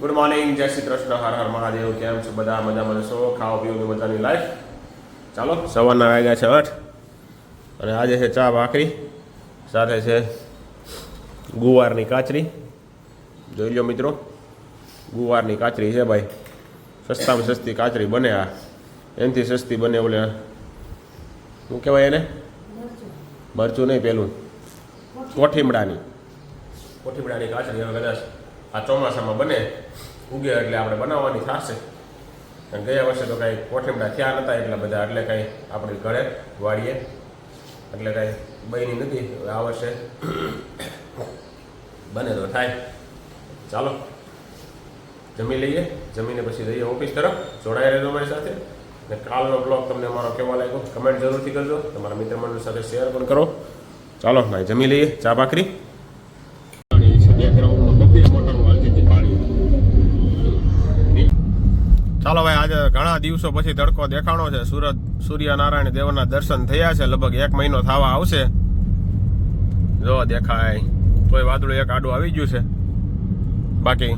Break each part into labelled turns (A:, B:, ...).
A: Good morning, જય શ્રી કૃષ્ણ, હર હર મહાદેવ. કેમ છો બધા? મજામાં છો? ખાવા પીવાની મજાની લાઈફ. ચાલો, સવારના વાગ્યા છે 8 અને આજે છે ચા ભાખરી, સાથે છે ગુવારની કાચરી. જોઈ લો મિત્રો, ગુવારની કાચરી છે ભાઈ. સસ્તામાં સસ્તી કાચરી બને. આ એનાથી સસ્તી બને ઓલે શું કહેવાય એને? મરચું નહીં, પેલું કોઠીમડાની કાચરી. હવે કદાચ આ ચોમાસામાં બને, ઉગે એટલે આપણે બનાવવાની થશે. અને ગયા વર્ષે તો કાંઈ કોઠીમડા થયા નહોતા એટલા બધા, એટલે કાંઈ આપણી ઘરે વાળીએ એટલે કાંઈ બની નથી. આ વર્ષે બને તો થાય. ચાલો જમી લઈએ, જમીને પછી જઈએ ઓફિસ તરફ. જોડાઈ રહેજો અમારી સાથે. અને કાલનો બ્લોગ તમને અમારો કેવો લાગ્યો કમેન્ટ જરૂરથી કરજો. તમારા મિત્ર મંડળ સાથે શેર પણ કરો. ચાલો ભાઈ જમી લઈએ ચા ભાખરી. ચાલો ભાઈ, આજે ઘણા દિવસો પછી તડકો દેખાણો છે. સૂર્યનારાયણ દેવના દર્શન થયા છે. લગભગ 1 મહિનો થવા આવશે. જો દેખાય તોય વાદળું એક આડું આવી ગયું છે. બાકી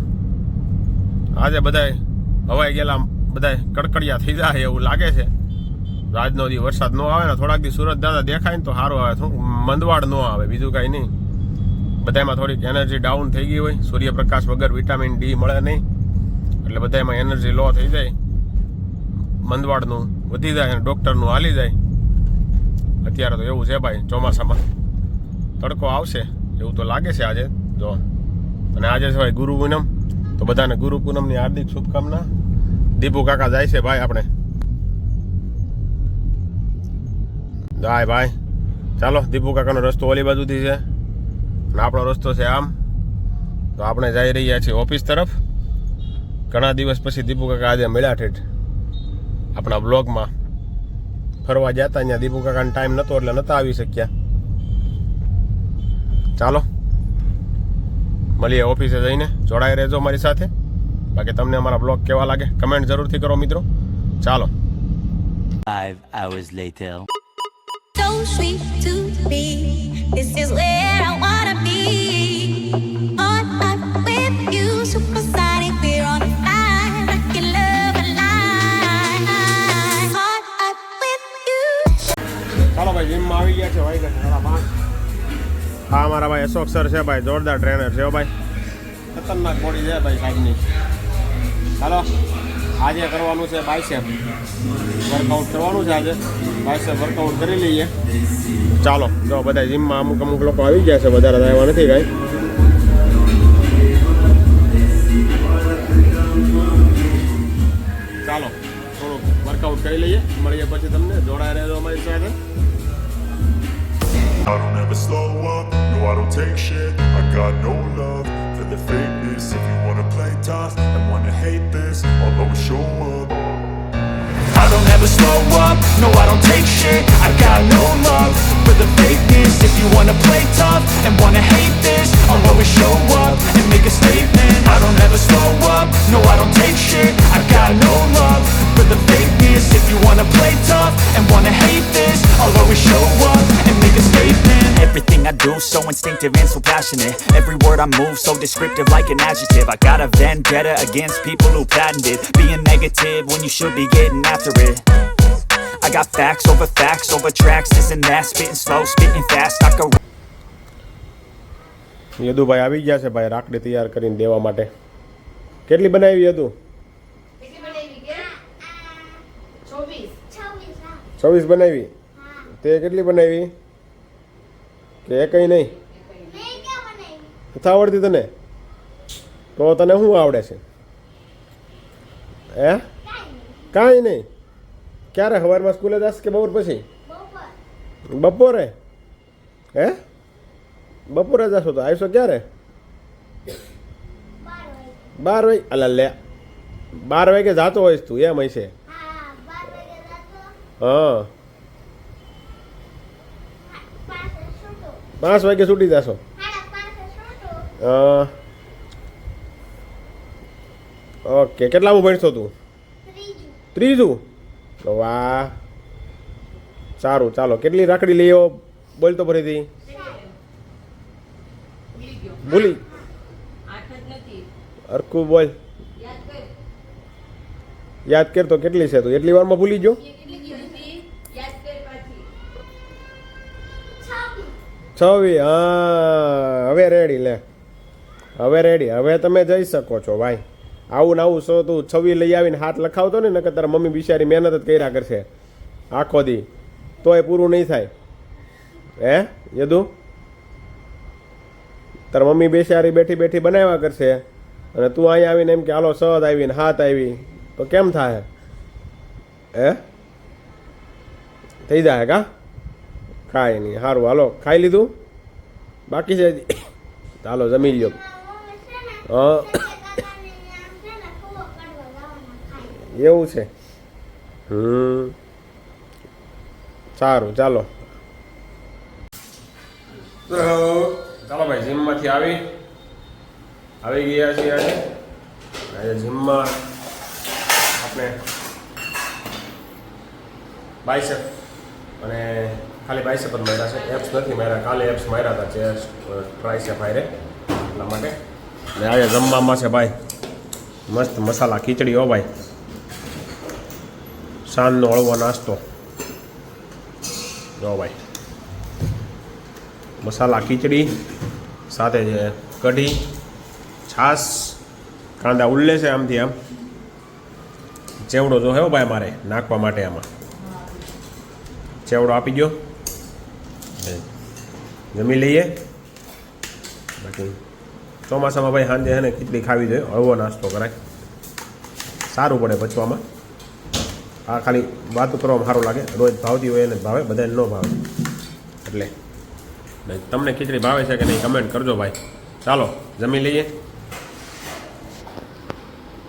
A: આજે બધાય હવાઈ ગયેલા, બધાય કડકડિયા થઈ જાય એવું લાગે છે. આજનો દી વરસાદ ન આવે ને, થોડાક દી સુરત દાદા દેખાય ને તો સારું આવે, મંદવાડ ન આવે, બીજું કાંઈ નહીં. બધામાં થોડીક એનર્જી ડાઉન થઈ ગઈ હોય. સૂર્યપ્રકાશ વગર વિટામિન ડી મળે નહીં, એટલે બધામાં એનર્જી લો થઈ જાય, મંદવાડનું વધી જાય અને ડૉક્ટરનું હાલી જાય. અત્યારે તો એવું છે ભાઈ, ચોમાસામાં તડકો આવશે એવું તો લાગે છે આજે. જો અને આજે છે ભાઈ ગુરુ પૂનમ, તો બધાને ગુરુ પૂનમની હાર્દિક શુભકામના. દીપુ કાકા જાય છે ભાઈ આપણે. જાય ભાઈ, ચાલો. દીપુ કાકાનો રસ્તો ઓલી બાજુથી છે અને આપણો રસ્તો છે આમ. તો આપણે જઈ રહ્યા છીએ ઓફિસ તરફ. ઘણા દિવસ પછી દીપુ કાકા આજે મળ્યા ઠેઠ આપણા બ્લોગમાં. ફરવા ગયા હતા, અહીંયા દીપુ કાકાને ટાઈમ નહોતો એટલે નહોતા આવી શક્યા. ચાલો મળીએ ઓફિસે જઈને. જોડાઈ રહેજો મારી સાથે. બાકી તમને અમારા બ્લોગ કેવા લાગે કમેન્ટ જરૂરથી કરો મિત્રો. ચાલો.
B: 5 hours later.
C: So sweet to be. This is where I wanna be. On up with you, supersonic. We're on fire, making love alive. On up with you.
A: ચાલો ભાઈ, જીમમાં આવી ગયા છે. ભાઈ ગયા 5:30. હા, અમારા ભાઈ અશોક સર છે ભાઈ, જોરદાર ટ્રેનર છે ભાઈ. ખતરનાક બોડી છે ભાઈ સાહેબની. ચાલો આજે કરવાનું છે બાયસેપ વર્કઆઉટ કરવાનું છે. આજે બાયસેપ વર્કઆઉટ કરી લઈએ. ચાલો, જો બધા જીમમાં અમુક લોકો આવી ગયા છે, વધારે આવ્યા નથી કાંઈ. ચાલો થોડુંક વર્કઆઉટ કરી લઈએ, મળીએ પછી તમને. જોડાઈ રહેજો અમારી સાથે.
D: I don't ever slow up, no I don't take shit. I got no love for the fakeness. If you wanna play tough and wanna hate this, I'll always show up. I don't ever slow up, no I don't take shit. I got no love for the fakeness. If you wanna play tough and wanna hate this, I'll always show up and make a statement. I don't ever slow up, no I don't take shit. I got no love for the fakeness. If you wanna play tough and wanna hate this, I'll always show up and make a statement.
B: Everything I do so instinctive and so passionate. Every word I move so descriptive like an adjective. I got a vendetta against people who patented being negative when you should be getting after it. I got facts over tracks, this and that. Spitting slow, spitting fast, I could.
A: યદુભાઈ આવી ગયા છે ભાઈ રાખડી તૈયાર કરીને દેવા માટે. કેટલી બનાવી યદુ? 26 બનાવી. તે કેટલી બનાવી? કે એકઈ નહીં? નથી આવડતી તને? તો તને શું આવડે છે? હે? કાંઈ નહીં. ક્યારે સવારમાં સ્કૂલે જશ કે બપોર પછી? બપોરે. હે? બપોરે જશો તો આવશો ક્યારે? 12 વાગે. અલા લે, 12 વાગે જાતો હોઈશ તું એમ હશે? હા, 5 વાગે છૂટી જશો. ઓકે, કેટલામાં ભણશો તું? ત્રીજું. વાહ, સારું. ચાલો, કેટલી રાખડી લઈ આવો? બોલ તો ફરીથી. ભૂલી હરખું બોલ. યાદ કર તો કેટલી છે તું એટલી વારમાં ભૂલી ગયો? 26. હા હવે રેડી લે, હવે રેડી. હવે તમે જઈ શકો છો ભાઈ. આવું ને આવું સો તું 26 લઈ આવીને હાથ લખાવતો ને નકર તારા મમ્મી બિચારી મહેનત જ કર્યા કરશે આખો દી, તોય પૂરું નહીં થાય. હે યદુ, તારા મમ્મી બેસારી બેઠી બેઠી બનાવ્યા કરશે અને તું અહીંયા આવીને એમ કે હાલો સદ આવીને હાથ આવી તો કેમ થાય? હે થઈ જાય કા? કાંઈ નહીં, સારું હાલો. ખાઈ લીધું? બાકી છે હજી? ચાલો જમી લ્યો. હા એવું છે. સારું ચાલો. ચાલો ભાઈ, જીમમાંથી આવી ગયા છીએ આજે જીમમાં આપણે બાયસેપ અને ખાલી બાયસેપ જ માર્યા છે, એપ્સ નથી માર્યા. કાલે એપ્સ માર્યા હતા, ચેસ્ટ ટ્રાયસેપ હારે, એટલા માટે. ને આજે જમવામાં છે ભાઈ મસ્ત મસાલા ખીચડી. હો ભાઈ, સાંજનો હળવો નાસ્તો. જો ભાઈ, મસાલા ખીચડી સાથે છે કઢી, છાશ, કાંદા ઉલ્લે છે આમથી આમ. ચેવડો જો હે ભાઈ મારે નાખવા માટે, આમાં ચેવડો આપી ગયો. જમી લઈએ. બાકી ચોમાસામાં ભાઈ સાંજે છે ને ખીચડી ખાવી જોઈએ, હળવો નાસ્તો કરાય, સારું પડે પચવામાં. આ ખાલી વાતું કરવામાં સારું લાગે, રોજ ભાવતી હોય એને જ ભાવે, બધાને ન ભાવે. એટલે તમને ખીચડી ભાવે છે કે નહીં કમેન્ટ કરજો ભાઈ. ચાલો જમી લઈએ.